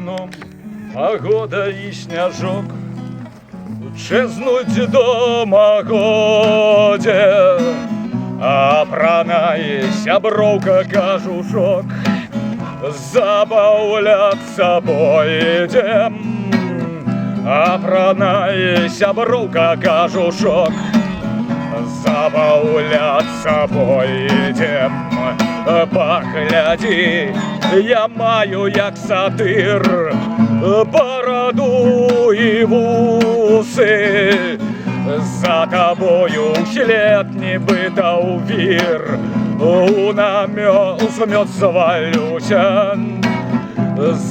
Ну, погода і сняжок чезнуть дома годзе, апранае сяброўка кажушок, забаўляцца пойдзем. Апранае сяброўка кажушок, забаўляцца пойдзем. Паглядзі, я маю як сатыр бараду і вусы. За табою ўслед нібыта ў вір, у намёт звалюся.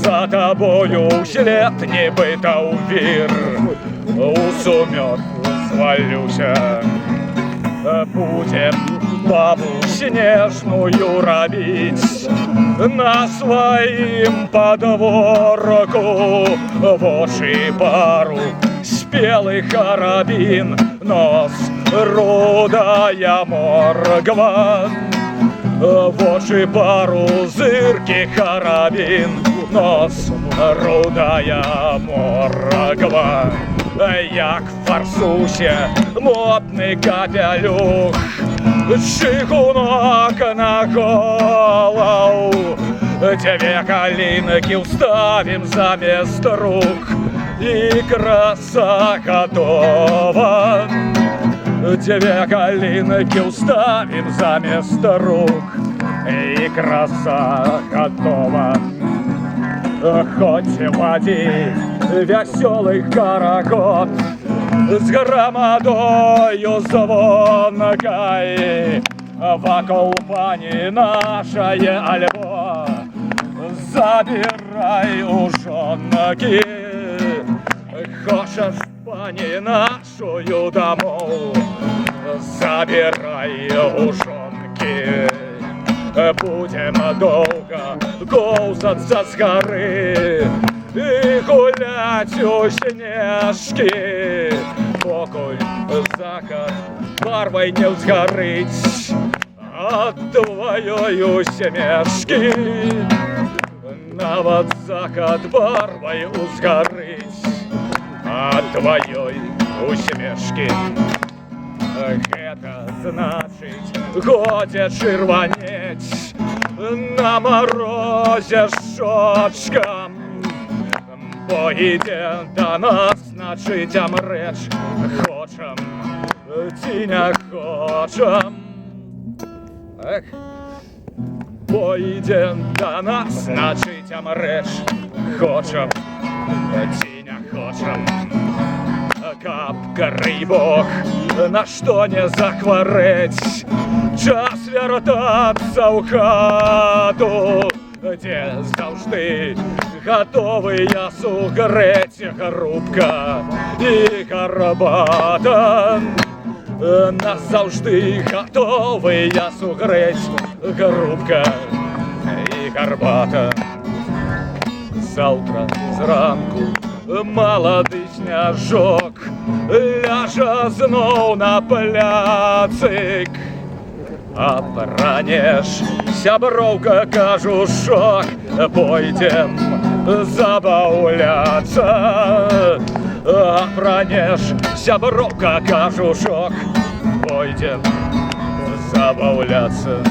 За табою ўслед нібыта ў вір, у сумёт звалюся. Будем бабу снежную рабіць на сваім падворку. Вочы пару, спелый карабін, нос рудая моргва. Вочы пару, зыркі карабін, нос рудая моргва. Як фарсусе модны капелюх, чыгунок на голову. Дзве калінкі ўставім замест рук, і краса готова. Дзве калінкі ўставім замест рук, і краса готова. Хоть води веселый карагод с громадою звонкой, вокруг пани нашее альбо забирай у жонки. Хочешь пани нашую домов, забирай у жонки. Будем долго ковзаться с горы и гулять у снежки, покуль заход барвой не сгорыть от твоей усмешки. Нават заход барвой узгорыть от твоей усмешки. Гэта значыць, годзе чырванець на морозе шочкам. Бо ідзе да нас, значыць, амрэч хочам ці не хочам. Бо ідзе да нас, значыць, амрэч хочам ці не хочам. Каб карый Бог, на што не захварэць, час вяртацца ў хату, дзе заўжды гатовыя сугрэць грубка і гарбата. Назаўжды гатовыя сугрэць грубка і гарбата. Заўтра зранку малады сняжок ляжа зноў на пляцык. Апранеш сяброўка кажушок, пойдзем забаўляцца. Апранеш сяброўка кажушок, пойдзем забаўляцца.